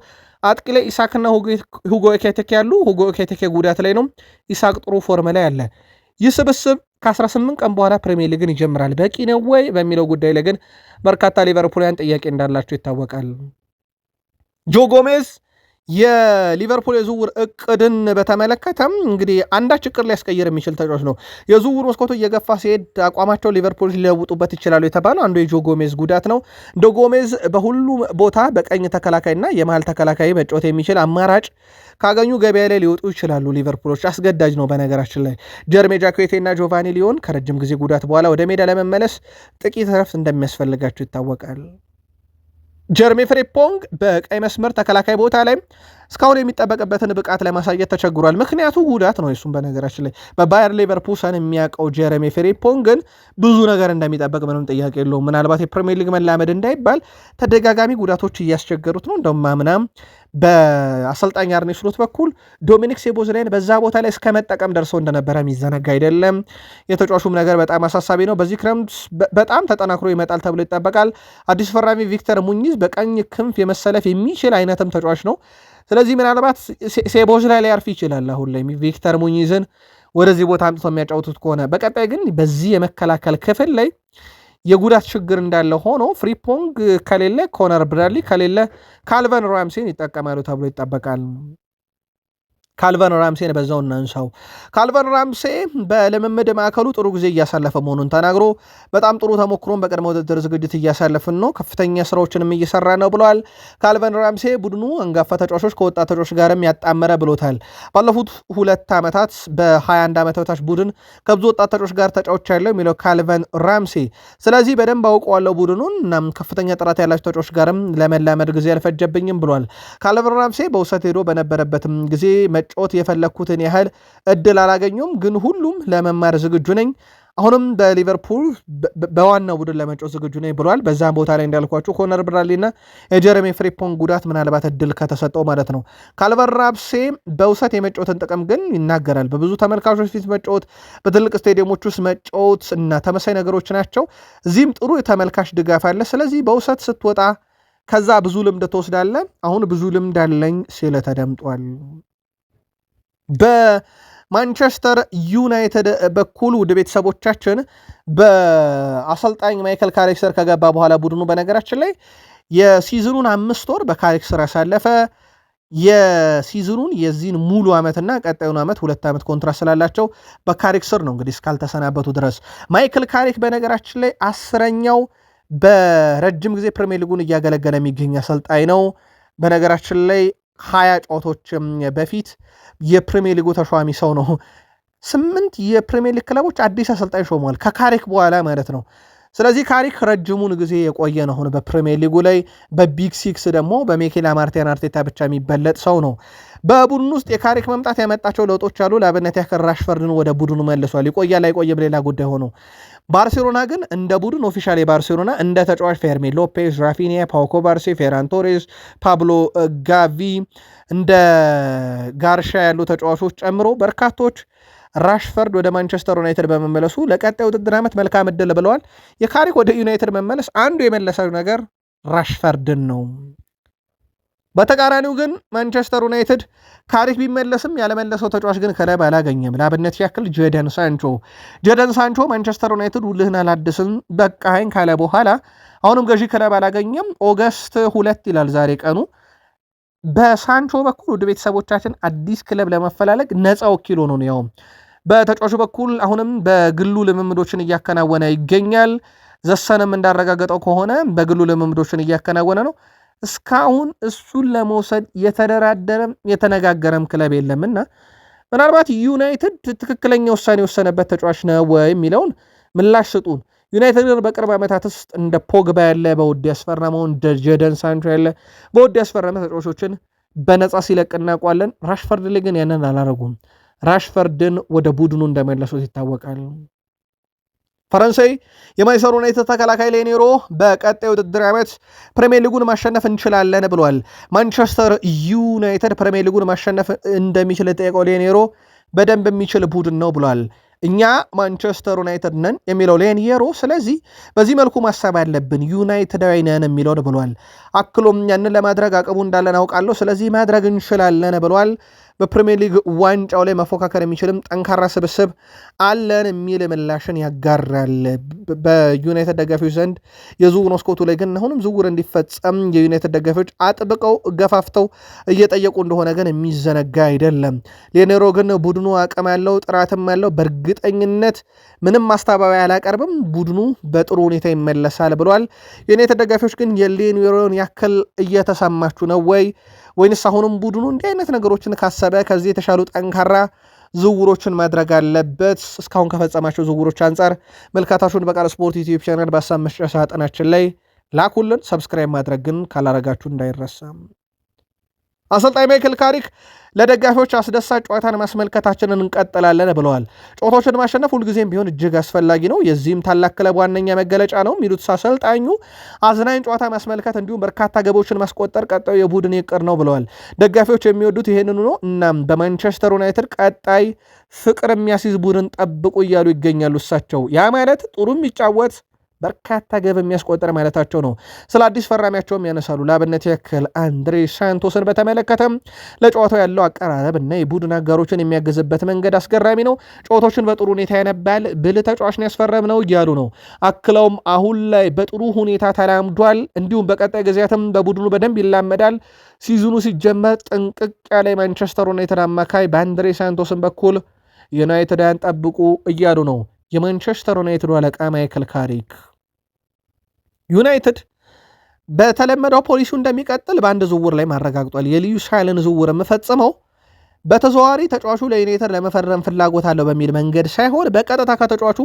አጥቂ ላይ ኢሳክና ሁጎ ኤኬቴኬ ያሉ። ሁጎ ኤኬቴኬ ጉዳት ላይ ነው። ኢሳክ ጥሩ ፎርም ላይ አለ። ይህ ስብስብ ከ18 ቀን በኋላ ፕሪሚየር ሊግን ይጀምራል። በቂ ነው ወይ በሚለው ጉዳይ ላይ ግን በርካታ ሊቨርፑልያን ጥያቄ እንዳላቸው ይታወቃል። ጆ ጎሜዝ የሊቨርፑል የዝውውር እቅድን በተመለከተም እንግዲህ አንዳች እቅድ ሊያስቀይር የሚችል ተጫዋች ነው። የዝውውር መስኮቱ እየገፋ ሲሄድ አቋማቸው ሊቨርፑል ሊለውጡበት ይችላሉ የተባለው አንዱ የጆ ጎሜዝ ጉዳት ነው። እንደ ጎሜዝ በሁሉም ቦታ በቀኝ ተከላካይና የመሃል ተከላካይ መጫወት የሚችል አማራጭ ካገኙ ገበያ ላይ ሊወጡ ይችላሉ ሊቨርፑሎች። አስገዳጅ ነው። በነገራችን ላይ ጀርሜ ጃኩዌቴ እና ጆቫኒ ሊዮን ከረጅም ጊዜ ጉዳት በኋላ ወደ ሜዳ ለመመለስ ጥቂት ረፍት እንደሚያስፈልጋቸው ይታወቃል። ጀርሜ ፍሪፖንግ በቀይ መስመር ተከላካይ ቦታ ላይ እስካሁን የሚጠበቅበትን ብቃት ለማሳየት ተቸግሯል። ምክንያቱ ጉዳት ነው። እሱም በነገራችን ላይ በባየር ሌቨርኩሰን የሚያውቀው ጀረሚ ፍሪፖንግ ግን ብዙ ነገር እንደሚጠበቅ ምንም ጥያቄ የለውም። ምናልባት የፕሪሚየር ሊግ መላመድ እንዳይባል ተደጋጋሚ ጉዳቶች እያስቸገሩት ነው። እንደውም አምናም በአሰልጣኝ አርኔ ስሎት በኩል ዶሚኒክ ሶቦስላይን በዛ ቦታ ላይ እስከ መጠቀም ደርሰው እንደነበረ የሚዘነጋ አይደለም። የተጫዋቹም ነገር በጣም አሳሳቢ ነው። በዚህ ክረምት በጣም ተጠናክሮ ይመጣል ተብሎ ይጠበቃል። አዲስ ፈራሚ ቪክተር ሙኒዝ በቀኝ ክንፍ የመሰለፍ የሚችል አይነትም ተጫዋች ነው። ስለዚህ ምናልባት ሶቦስላይ ላይ ያርፍ ይችላል። አሁን ላይ ቪክተር ሙኒዝን ወደዚህ ቦታ አምጥቶ የሚያጫውቱት ከሆነ በቀጣይ ግን በዚህ የመከላከል ክፍል ላይ የጉዳት ችግር እንዳለ ሆኖ ፍሪፖንግ ከሌለ ኮነር ብራድሊ ከሌለ ካልቨን ራምሴን ይጠቀማሉ ተብሎ ይጠበቃል። ካልቨን ራምሴን በዛው እናንሳው። ካልቨን ራምሴ በልምምድ ማዕከሉ ጥሩ ጊዜ እያሳለፈ መሆኑን ተናግሮ በጣም ጥሩ ተሞክሮን በቅድመ ውድድር ዝግጅት እያሳለፍን ነው፣ ከፍተኛ ስራዎችንም እየሰራ ነው ብለዋል። ካልቨን ራምሴ ቡድኑ አንጋፋ ተጫዋቾች ከወጣት ተጫዋቾች ጋርም ያጣመረ ብሎታል። ባለፉት 2 ዓመታት በ21 ዓመት በታች ቡድን ከብዙ ወጣት ተጫዋቾች ጋር ተጫዋች ያለው የሚለው ካልቨን ራምሴ፣ ስለዚህ በደንብ አውቀዋለሁ ቡድኑን፣ እናም ከፍተኛ ጥራት ያላቸው ተጫዋቾች ጋርም ለመላመድ ጊዜ አልፈጀብኝም ብሏል። ካልቨን ራምሴ በውሰት ሄዶ በነበረበትም ጊዜ ጮት የፈለግኩትን ያህል እድል አላገኙም፣ ግን ሁሉም ለመማር ዝግጁ ነኝ። አሁንም በሊቨርፑል በዋናው ቡድን ለመጮት ዝግጁ ነኝ ብሏል። በዛም ቦታ ላይ እንዳልኳቸው ኮነር ብራድሊና የጀረሚ ፍሪፖንግ ጉዳት ምናልባት እድል ከተሰጠው ማለት ነው። ካልቨን ራምሴ በውሰት የመጮትን ጥቅም ግን ይናገራል። በብዙ ተመልካቾች ፊት መጮት፣ በትልቅ ስቴዲየሞች ውስጥ መጮት እና ተመሳይ ነገሮች ናቸው። እዚህም ጥሩ የተመልካች ድጋፍ አለ። ስለዚህ በውሰት ስትወጣ ከዛ ብዙ ልምድ ትወስዳለ። አሁን ብዙ ልምድ አለኝ ሲል ተደምጧል። በማንቸስተር ዩናይትድ በኩል ውድ ቤተሰቦቻችን በአሰልጣኝ ማይከል ካሪክ ስር ከገባ በኋላ ቡድኑ በነገራችን ላይ የሲዝኑን 5 ወር በካሪክ ስር ያሳለፈ የሲዝኑን የዚህን ሙሉ ዓመትና ቀጣዩን ዓመት 2 ዓመት ኮንትራት ስላላቸው በካሪክ ስር ነው እንግዲህ እስካልተሰናበቱ ድረስ። ማይክል ካሪክ በነገራችን ላይ 10ኛው በረጅም ጊዜ ፕሪሚየር ሊጉን እያገለገለ የሚገኝ አሰልጣኝ ነው። በነገራችን ላይ 20 ጨዋታዎችም በፊት የፕሪሚየር ሊጉ ተሿሚ ሰው ነው። 8 የፕሪሚየር ሊግ ክለቦች አዲስ አሰልጣኝ ሾመዋል ከካሪክ በኋላ ማለት ነው። ስለዚህ ካሪክ ረጅሙን ጊዜ የቆየ ነው አሁን በፕሪሚየር ሊጉ ላይ። በቢግ ሲክስ ደግሞ በሚኬል አርቴታ ብቻ የሚበለጥ ሰው ነው። በቡድኑ ውስጥ የካሪክ መምጣት ያመጣቸው ለውጦች አሉ። ለአብነት ያክል ራሽፈርድን ወደ ቡድኑ መልሷል። ይቆያል አይቆይም ሌላ ጉዳይ ሆኖ፣ ባርሴሎና ግን እንደ ቡድን ኦፊሻል የባርሴሎና እንደ ተጫዋች ፌርሚን ሎፔዝ፣ ራፊኒያ፣ ፓውኮ ባርሴ፣ ፌራን ቶሬስ፣ ፓብሎ ጋቪ እንደ ጋርሻ ያሉ ተጫዋቾች ጨምሮ በርካቶች ራሽፈርድ ወደ ማንቸስተር ዩናይትድ በመመለሱ ለቀጣይ ውድድር ዓመት መልካም ዕድል ብለዋል። የካሪክ ወደ ዩናይትድ መመለስ አንዱ የመለሰው ነገር ራሽፈርድን ነው። በተቃራኒው ግን ማንቸስተር ዩናይትድ ካሪክ ቢመለስም ያለመለሰው ተጫዋች ግን ክለብ አላገኘም። ለአብነት ያክል ጀደን ሳንቾ ማንቸስተር ዩናይትድ ውልህን አላድስም በቃኝ ካለ በኋላ አሁንም ገዢ ክለብ አላገኘም። ኦገስት 2 ይላል ዛሬ ቀኑ። በሳንቾ በኩል ወደ ቤተሰቦቻችን አዲስ ክለብ ለመፈላለግ ነፃ ወኪል ሆኖ ነው። ያውም በተጫዋቹ በኩል አሁንም በግሉ ልምምዶችን እያከናወነ ይገኛል። ዘሰንም እንዳረጋገጠው ከሆነ በግሉ ልምምዶችን እያከናወነ ነው። እስካሁን እሱን ለመውሰድ የተደራደረም የተነጋገረም ክለብ የለምና ምናልባት ዩናይትድ ትክክለኛ ውሳኔ የወሰነበት ተጫዋች ነው ወይ የሚለውን ምላሽ ስጡን። ዩናይትድ በቅርብ ዓመታት ውስጥ እንደ ፖግባ ያለ በውድ ያስፈረመው እንደ ጀደን ሳንቾ ያለ በውድ ያስፈረመ ተጫዋቾችን በነፃ ሲለቅ እናውቋለን። ራሽፈርድ ላይ ግን ያንን አላረጉም። ራሽፈርድን ወደ ቡድኑ እንደመለሱት ይታወቃል። ፈረንሳይ የማንቸስተር ዩናይትድ ተከላካይ ሌኔሮ በቀጣይ ውድድር ዓመት ፕሪሚየር ሊጉን ማሸነፍ እንችላለን ብሏል። ማንቸስተር ዩናይትድ ፕሪሚየር ሊጉን ማሸነፍ እንደሚችል ጠየቀው ሌኔሮ በደንብ የሚችል ቡድን ነው ብሏል። እኛ ማንቸስተር ዩናይትድ ነን የሚለው ሌኔሮ፣ ስለዚህ በዚህ መልኩ ማሰብ ያለብን ዩናይትዳዊ ነን የሚለው ብሏል። አክሎም ያንን ለማድረግ አቅሙ እንዳለን አውቃለሁ፣ ስለዚህ ማድረግ እንችላለን ብሏል። በፕሪሚየር ሊግ ዋንጫው ላይ መፎካከር የሚችልም ጠንካራ ስብስብ አለን የሚል ምላሽን ያጋራል። በዩናይትድ ደጋፊዎች ዘንድ የዝውውር መስኮቱ ላይ ግን አሁንም ዝውውር እንዲፈጸም የዩናይትድ ደጋፊዎች አጥብቀው ገፋፍተው እየጠየቁ እንደሆነ ግን የሚዘነጋ አይደለም። ሌኔሮ ግን ቡድኑ አቅም ያለው ጥራትም ያለው በእርግጠኝነት ምንም ማስተባበያ አላቀርብም፣ ቡድኑ በጥሩ ሁኔታ ይመለሳል ብሏል። የዩናይትድ ደጋፊዎች ግን የሌኔሮን ያክል እየተሰማችሁ ነው ወይ ወይንስ አሁንም ቡድኑ እንዲህ አይነት ነገሮችን ካሰበ ከዚህ የተሻሉ ጠንካራ ዝውውሮችን ማድረግ አለበት? እስካሁን ከፈጸማቸው ዝውውሮች አንጻር መልካታችሁን በቃል ስፖርት ዩቲዩብ ቻናል በሀሳብ መስጫ ሳጥናችን ላይ ላኩልን። ሰብስክራይብ ማድረግ ግን ካላረጋችሁ እንዳይረሳም። አሰልጣኝ ማይክል ካሪክ ለደጋፊዎች አስደሳች ጨዋታን ማስመልከታችንን እንቀጥላለን ብለዋል። ጨዋታዎችን ማሸነፍ ሁልጊዜም ቢሆን እጅግ አስፈላጊ ነው፣ የዚህም ታላቅ ክለብ ዋነኛ መገለጫ ነው የሚሉት አሰልጣኙ አዝናኝ ጨዋታ ማስመልከት እንዲሁም በርካታ ገቦችን ማስቆጠር ቀጣዩ የቡድን ይቅር ነው ብለዋል። ደጋፊዎች የሚወዱት ይሄንኑ ነው። እናም በማንቸስተር ዩናይትድ ቀጣይ ፍቅር የሚያስይዝ ቡድን ጠብቁ እያሉ ይገኛሉ። እሳቸው ያ ማለት ጥሩ የሚጫወት በርካታ ገብ የሚያስቆጠር ማለታቸው ነው። ስለ አዲስ ፈራሚያቸውም ያነሳሉ። ለአብነት ያክል አንድሬ ሳንቶስን በተመለከተም ለጨዋታው ያለው አቀራረብ እና የቡድን አጋሮችን የሚያገዝበት መንገድ አስገራሚ ነው። ጨዋታዎችን በጥሩ ሁኔታ ያነባል፣ ብልህ ተጫዋችን ያስፈረም ነው እያሉ ነው። አክለውም አሁን ላይ በጥሩ ሁኔታ ተላምዷል፣ እንዲሁም በቀጣይ ጊዜያትም በቡድኑ በደንብ ይላመዳል። ሲዝኑ ሲጀመር ጥንቅቅ ያለ የማንቸስተር ዩናይትድ አማካይ በአንድሬ ሳንቶስን በኩል ዩናይትድን ጠብቁ እያሉ ነው የማንቸስተር ዩናይትድ አለቃ ማይክል ካሪክ። ዩናይትድ በተለመደው ፖሊሲው እንደሚቀጥል በአንድ ዝውውር ላይ ማረጋግጧል። የልዩስ ኃይልን ዝውውር የምፈጽመው በተዘዋዋሪ ተጫዋቹ ለዩናይትድ ለመፈረም ፍላጎት አለው በሚል መንገድ ሳይሆን በቀጥታ ከተጫዋቹ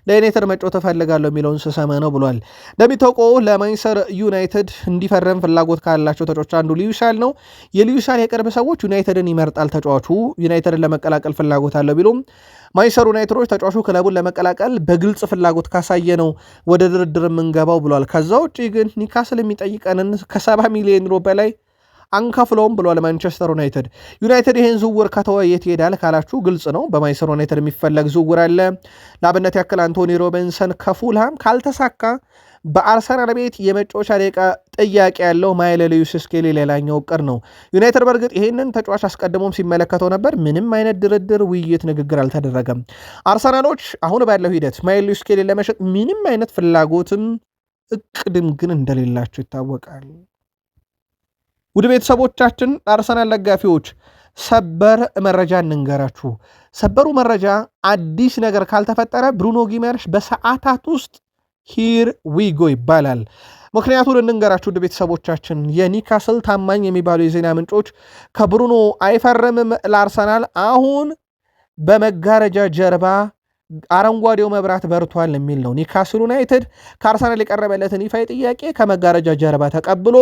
ለዩናይትድ መጫወት እፈልጋለሁ የሚለውን ስሰማ ነው ብሏል። እንደሚታወቀው ለማንቸስተር ዩናይትድ እንዲፈረም ፍላጎት ካላቸው ተጫዋቾች አንዱ ልዩስ ኃይል ነው። የልዩስ ኃይል የቅርብ ሰዎች ዩናይትድን ይመርጣል። ተጫዋቹ ዩናይትድን ለመቀላቀል ፍላጎት አለው ቢሉም ማንቸስተር ዩናይትዶች ተጫዋቹ ክለቡን ለመቀላቀል በግልጽ ፍላጎት ካሳየ ነው ወደ ድርድር የምንገባው ብሏል። ከዛ ውጭ ግን ኒካስል የሚጠይቀንን ከ70 ሚሊዮን ዩሮ በላይ አንከፍለውም ብሏል ማንቸስተር ዩናይትድ። ዩናይትድ ይህን ዝውውር ከተወ የት ይሄዳል ካላችሁ ግልጽ ነው። በማንቸስተር ዩናይትድ የሚፈለግ ዝውውር አለ። ለአብነት ያክል አንቶኒ ሮቢንሰን ከፉልሃም ካልተሳካ በአርሰናል ቤት የመጫወቻ ደቂቃ ጥያቄ ያለው ማይለ ሉዊስ ስኬሊ ሌላኛው እቅድ ነው። ዩናይትድ በእርግጥ ይህንን ተጫዋች አስቀድሞም ሲመለከተው ነበር። ምንም አይነት ድርድር፣ ውይይት፣ ንግግር አልተደረገም። አርሰናሎች አሁን ባለው ሂደት ማይለ ሉዊስ ስኬሊ ለመሸጥ ምንም አይነት ፍላጎትም እቅድም ግን እንደሌላቸው ይታወቃል። ውድ ቤተሰቦቻችን አርሰናል ደጋፊዎች ሰበር መረጃ እንንገራችሁ። ሰበሩ መረጃ አዲስ ነገር ካልተፈጠረ ብሩኖ ጊማሬሽ በሰዓታት ውስጥ ሂር ዊጎ ይባላል። ምክንያቱን እንንገራችሁ ውድ ቤተሰቦቻችን። የኒካስል ታማኝ የሚባሉ የዜና ምንጮች ከብሩኖ አይፈርምም ለአርሰናል አሁን በመጋረጃ ጀርባ አረንጓዴው መብራት በርቷል የሚል ነው። ኒካስል ዩናይትድ ከአርሰናል የቀረበለትን ይፋዊ ጥያቄ ከመጋረጃ ጀርባ ተቀብሎ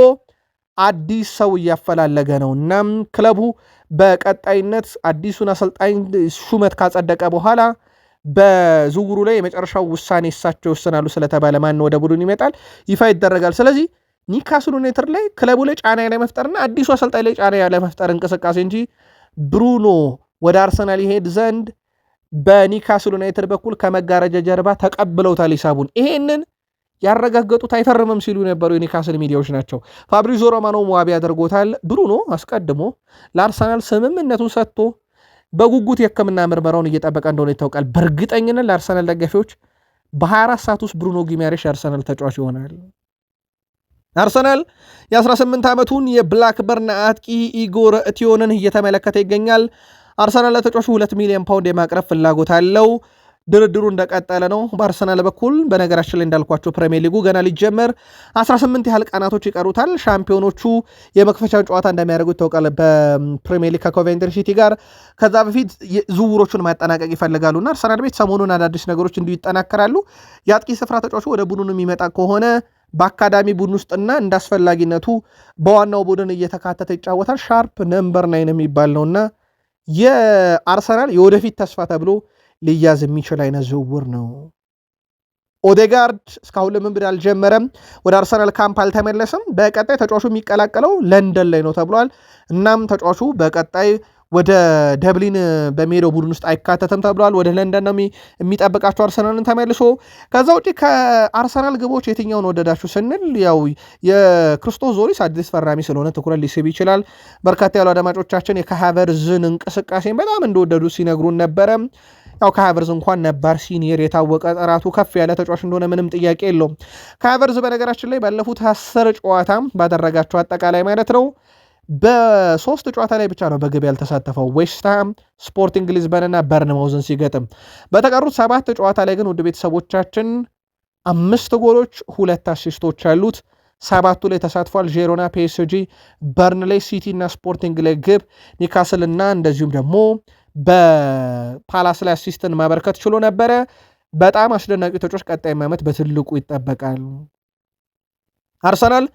አዲስ ሰው እያፈላለገ ነው። እናም ክለቡ በቀጣይነት አዲሱን አሰልጣኝ ሹመት ካጸደቀ በኋላ በዝውውሩ ላይ የመጨረሻው ውሳኔ እሳቸው ይወስናሉ ስለተባለ ማን ወደ ቡድን ይመጣል ይፋ ይደረጋል። ስለዚህ ኒካስል ዩናይትድ ላይ ክለቡ ላይ ጫና ያለመፍጠርና አዲሱ አሰልጣኝ ላይ ጫና ያለመፍጠር እንቅስቃሴ እንጂ ብሩኖ ወደ አርሰናል ይሄድ ዘንድ በኒካስል ዩናይትድ በኩል ከመጋረጃ ጀርባ ተቀብለውታል ሂሳቡን። ይሄንን ያረጋገጡት አይፈርምም ሲሉ የነበሩ የኒካስል ሚዲያዎች ናቸው። ፋብሪዞ ሮማኖ ዋቢ ያደርጎታል። ብሩኖ አስቀድሞ ለአርሰናል ስምምነቱን ሰጥቶ በጉጉት የሕክምና ምርመራውን እየጠበቀ እንደሆነ ይታወቃል። በእርግጠኝነት ለአርሰናል ደጋፊዎች በ24 ሰዓት ውስጥ ብሩኖ ጊማሬሽ የአርሰናል ተጫዋች ይሆናል። አርሰናል የ18 ዓመቱን የብላክበርን አጥቂ ኢጎር ቲዮንን እየተመለከተ ይገኛል። አርሰናል ለተጫዋቹ 2 ሚሊዮን ፓውንድ የማቅረብ ፍላጎት አለው። ድርድሩ እንደቀጠለ ነው። በአርሰናል በኩል በነገራችን ላይ እንዳልኳቸው ፕሪሚየር ሊጉ ገና ሊጀመር 18 ያህል ቀናቶች ይቀሩታል። ሻምፒዮኖቹ የመክፈቻውን ጨዋታ እንደሚያደርጉ ይታወቃል በፕሪሚየር ሊግ ከኮቬንትሪ ሲቲ ጋር። ከዛ በፊት ዝውውሮቹን ማጠናቀቅ ይፈልጋሉና አርሰናል ቤት ሰሞኑን አዳዲስ ነገሮች እንዲሁ ይጠናከራሉ። የአጥቂ ስፍራ ተጫዋቹ ወደ ቡድኑ የሚመጣ ከሆነ በአካዳሚ ቡድን ውስጥና እንደ አስፈላጊነቱ በዋናው ቡድን እየተካተተ ይጫወታል። ሻርፕ ነምበር 9 የሚባል ነውና የአርሰናል የወደፊት ተስፋ ተብሎ ሊያዝ የሚችል አይነት ዝውውር ነው። ኦዴጋርድ እስካሁን ልምምድ አልጀመረም። ወደ አርሰናል ካምፕ አልተመለሰም። በቀጣይ ተጫዋቹ የሚቀላቀለው ለንደን ላይ ነው ተብሏል። እናም ተጫዋቹ በቀጣይ ወደ ደብሊን በሚሄደው ቡድን ውስጥ አይካተትም ተብሏል። ወደ ለንደን ነው የሚጠብቃቸው አርሰናልን ተመልሶ። ከዛ ውጪ ከአርሰናል ግቦች የትኛውን ወደዳችሁ ስንል ያው የክርስቶስ ዞሪስ አዲስ ፈራሚ ስለሆነ ትኩረት ሊስብ ይችላል። በርካታ ያሉ አድማጮቻችን የካሃቨርዝን እንቅስቃሴን በጣም እንደወደዱ ሲነግሩን ነበረ። ያው ከሃቨርዝ እንኳን ነባር ሲኒየር የታወቀ ጥራቱ ከፍ ያለ ተጫዋች እንደሆነ ምንም ጥያቄ የለውም። ከሃቨርዝ በነገራችን ላይ ባለፉት 10 ጨዋታ ባደረጋቸው አጠቃላይ ማለት ነው በ3 ጨዋታ ላይ ብቻ ነው በግብ ያልተሳተፈው፣ ዌስትሃም፣ ስፖርቲንግ ሊዝበንና በርንማውዝን ሲገጥም። በተቀሩት 7 ጨዋታ ላይ ግን ውድ ቤተሰቦቻችን 5 ጎሎች 2 አሲስቶች አሉት። 7ቱ ላይ ተሳትፏል። ጄሮና፣ ፒኤስጂ፣ በርንሌይ፣ ሲቲ እና ስፖርቲንግ ላይ ግብ፣ ኒካስል እና እንደዚሁም ደግሞ በፓላስ ላይ አሲስትን ማበርከት ችሎ ነበረ። በጣም አስደናቂ ተጫዋች ቀጣይ ዓመት በትልቁ ይጠበቃል። አርሰናል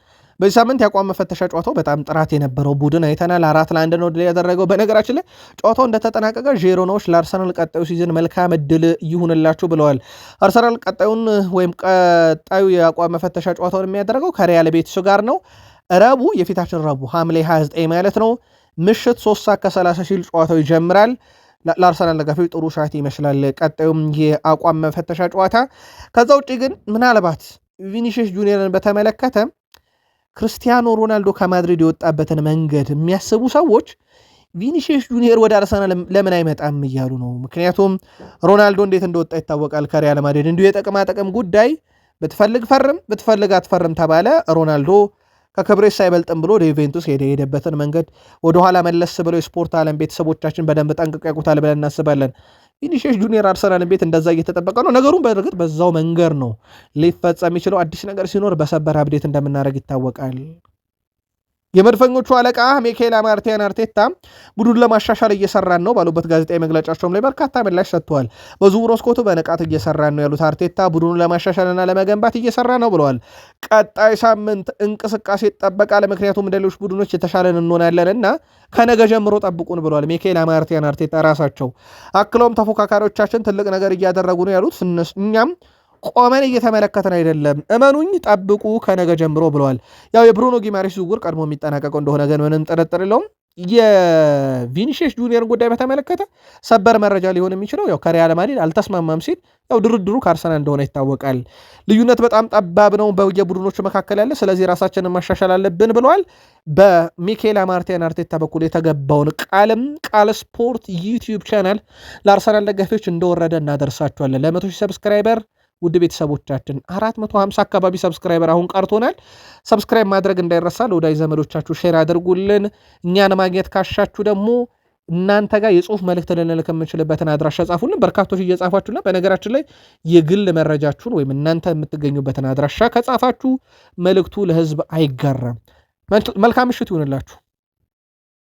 በዚህ ሳምንት ያቋም መፈተሻ ጨዋታው በጣም ጥራት የነበረው ቡድን አይተናል። 4-1 ነው ድል ያደረገው። በነገራችን ላይ ጨዋታው እንደተጠናቀቀ ጄሮናዎች ለአርሰናል ቀጣዩ ሲዝን መልካም እድል ይሁንላችሁ ብለዋል። አርሰናል ቀጣዩ የአቋም መፈተሻ ጨዋታውን የሚያደርገው ከሪያል ቤቲስ ጋር ነው። የፊታችን ረቡዕ ሐምሌ 29 ማለት ነው ምሽት 3:30 ሲል ጨዋታው ይጀምራል። ለአርሰናል ደጋፊዎች ጥሩ ሻት ይመስላል ቀጣዩም የአቋም መፈተሻ ጨዋታ። ከዛ ውጭ ግን ምናልባት ቪኒሺየስ ጁኒየርን በተመለከተ ክርስቲያኖ ሮናልዶ ከማድሪድ የወጣበትን መንገድ የሚያስቡ ሰዎች ቪኒሺየስ ጁኒየር ወደ አርሰናል ለምን አይመጣም እያሉ ነው። ምክንያቱም ሮናልዶ እንዴት እንደወጣ ይታወቃል ከሪያል ማድሪድ። እንዲሁ የጥቅማ ጥቅም ጉዳይ ብትፈልግ ፈርም ብትፈልግ አትፈርም ተባለ። ሮናልዶ ከክብሬስ አይበልጥም ብሎ ወደ ዩቬንቱስ የሄደበትን መንገድ ወደኋላ መለስ ብለው የስፖርት ዓለም ቤተሰቦቻችን በደንብ ጠንቅቀው ያውቁታል ብለን እናስባለን። ቪኒሺየስ ጁኒየር አርሰናልን ቤት እንደዛ እየተጠበቀ ነው። ነገሩን በእርግጥ በዛው መንገድ ነው ሊፈጸም የሚችለው። አዲስ ነገር ሲኖር በሰበር አብዴት እንደምናደርግ ይታወቃል። የመድፈኞቹ አለቃ ሚኬል አርቴታ ቡድን ለማሻሻል እየሰራን ነው ባሉበት ጋዜጣዊ መግለጫቸውም ላይ በርካታ ምላሽ ሰጥተዋል። በዝውውር መስኮቱ በንቃት እየሰራን ነው ያሉት አርቴታ ቡድኑን ለማሻሻልና ለመገንባት እየሰራ ነው ብለዋል። ቀጣይ ሳምንት እንቅስቃሴ ይጠበቃል፣ ምክንያቱም እንደሌሎች ቡድኖች የተሻለን እንሆናለን እና ከነገ ጀምሮ ጠብቁን ብለዋል ሚኬል አርቴታ ራሳቸው። አክለውም ተፎካካሪዎቻችን ትልቅ ነገር እያደረጉ ነው ያሉት እኛም ቆመን እየተመለከተን አይደለም፣ እመኑኝ ጠብቁ ከነገ ጀምሮ ብለዋል። ያው የብሩኖ ጊማሬሽ ዝውውር ቀድሞ የሚጠናቀቀው እንደሆነ ግን ምንም ጥርጥር የለውም። የቪኒሺየስ ጁኒየርን ጉዳይ በተመለከተ ሰበር መረጃ ሊሆን የሚችለው ያው ከሪያል ማድሪድ አልተስማማም ሲል ያው ድርድሩ ከአርሰናል እንደሆነ ይታወቃል። ልዩነት በጣም ጠባብ ነው በየቡድኖቹ መካከል ያለ፣ ስለዚህ ራሳችንን ማሻሻል አለብን ብለዋል። በሚኬል አርቴታ በኩል የተገባውን ቃል ስፖርት ዩቲዩብ ቻናል ለአርሰናል ደጋፊዎች እንደወረደ እናደርሳቸዋለን። ለ100,000 ሰብስክራይበር ውድ ቤተሰቦቻችን 450 አካባቢ ሰብስክራይበር አሁን ቀርቶናል። ሰብስክራይብ ማድረግ እንዳይረሳ፣ ለወዳጅ ዘመዶቻችሁ ሼር አድርጉልን። እኛን ማግኘት ካሻችሁ ደግሞ እናንተ ጋር የጽሁፍ መልእክት ልንልክ የምንችልበትን አድራሻ ጻፉልን። በርካቶች እየጻፋችሁና በነገራችን ላይ የግል መረጃችሁን ወይም እናንተ የምትገኙበትን አድራሻ ከጻፋችሁ መልእክቱ ለህዝብ አይጋራም። መልካም ምሽት ይሁንላችሁ።